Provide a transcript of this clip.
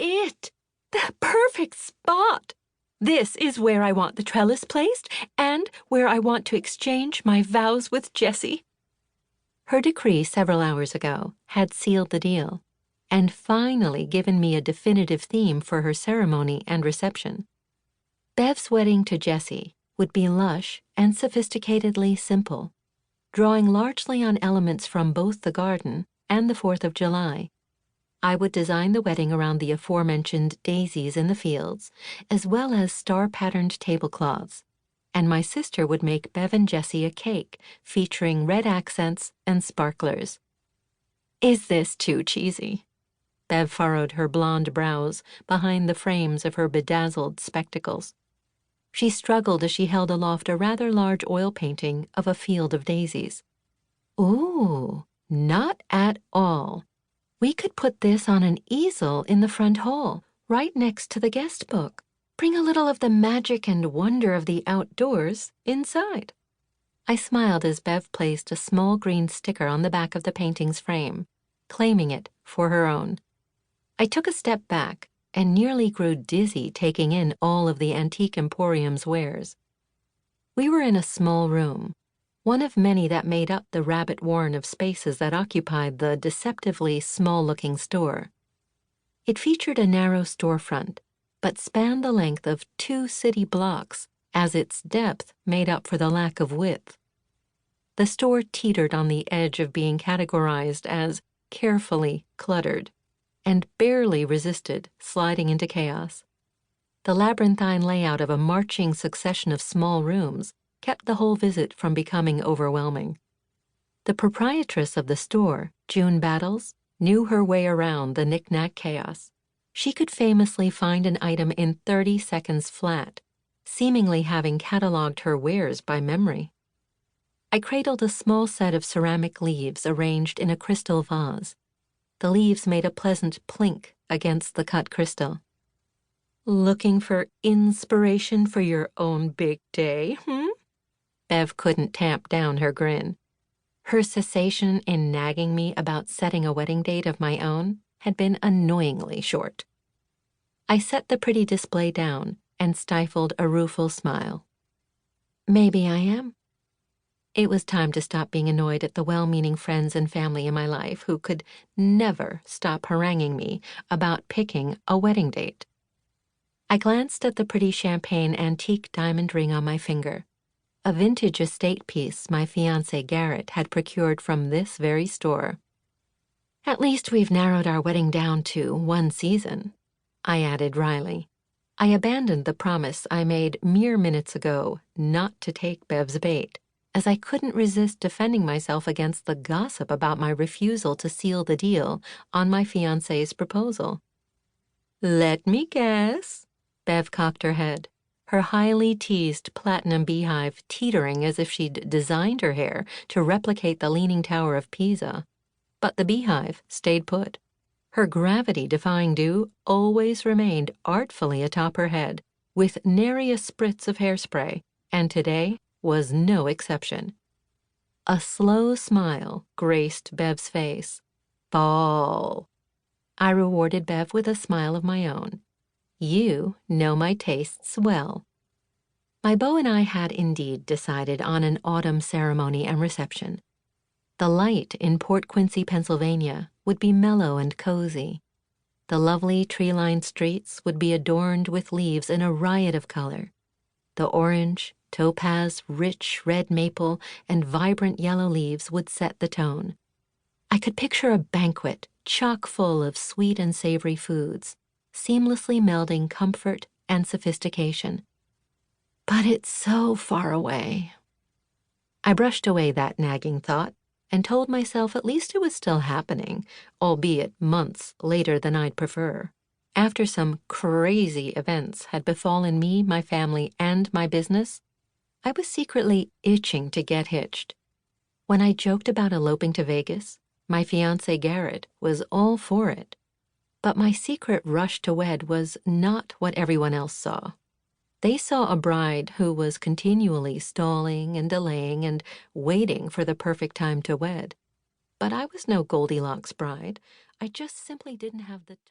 it. The perfect spot. This is where I want the trellis placed and where I want to exchange my vows with Jessie. Her decree several hours ago had sealed the deal and finally given me a definitive theme for her ceremony and reception. Bev's wedding to Jessie would be lush and sophisticatedly simple, drawing largely on elements from both the garden and the 4th of July. I would design the wedding around the aforementioned daisies in the fields, as well as star-patterned tablecloths, and my sister would make Bev and Jessie a cake featuring red accents and sparklers. Is this too cheesy? Bev furrowed her blonde brows behind the frames of her bedazzled spectacles. She struggled as she held aloft a rather large oil painting of a field of daisies. Ooh, not at all. We could put this on an easel in the front hall, right next to the guest book. Bring a little of the magic and wonder of the outdoors inside. I smiled as Bev placed a small green sticker on the back of the painting's frame, claiming it for her own. I took a step back and nearly grew dizzy taking in all of the Antique Emporium's wares. We were in a small room, one of many that made up the rabbit warren of spaces that occupied the deceptively small-looking store. It featured a narrow storefront, but spanned the length of 2 city blocks, as its depth made up for the lack of width. The store teetered on the edge of being categorized as carefully cluttered, and barely resisted sliding into chaos. The labyrinthine layout of a marching succession of small rooms kept the whole visit from becoming overwhelming. The proprietress of the store, June Battles, knew her way around the knick-knack chaos. She could famously find an item in 30 seconds flat, seemingly having cataloged her wares by memory. I cradled a small set of ceramic leaves arranged in a crystal vase. The leaves made a pleasant plink against the cut crystal. Looking for inspiration for your own big day, Bev couldn't tamp down her grin. Her cessation in nagging me about setting a wedding date of my own had been annoyingly short. I set the pretty display down and stifled a rueful smile. Maybe I am. It was time to stop being annoyed at the well-meaning friends and family in my life who could never stop haranguing me about picking a wedding date. I glanced at the pretty champagne antique diamond ring on my finger, a vintage estate piece my fiancé Garrett had procured from this very store. At least we've narrowed our wedding down to 1 season, I added wryly. I abandoned the promise I made mere minutes ago not to take Bev's bait, as I couldn't resist defending myself against the gossip about my refusal to seal the deal on my fiancé's proposal. Let me guess. Bev cocked her head, her highly teased platinum beehive teetering as if she'd designed her hair to replicate the Leaning Tower of Pisa. But the beehive stayed put. Her gravity-defying dew always remained artfully atop her head, with nary a spritz of hairspray, and today was no exception. A slow smile graced Bev's face. Fall. I rewarded Bev with a smile of my own. You know my tastes well. My beau and I had indeed decided on an autumn ceremony and reception. The light in Port Quincy, Pennsylvania, would be mellow and cozy. The lovely tree-lined streets would be adorned with leaves in a riot of color. The orange, topaz, rich red maple, and vibrant yellow leaves would set the tone. I could picture a banquet chock full of sweet and savory foods, seamlessly melding comfort and sophistication. But it's so far away. I brushed away that nagging thought and told myself at least it was still happening, albeit months later than I'd prefer, after some crazy events had befallen me, my family, and my business. I was secretly itching to get hitched. When I joked about eloping to Vegas, my fiancé Garrett was all for it. But my secret rush to wed was not what everyone else saw. They saw a bride who was continually stalling and delaying and waiting for the perfect time to wed. But I was no Goldilocks bride. I just simply didn't have the time.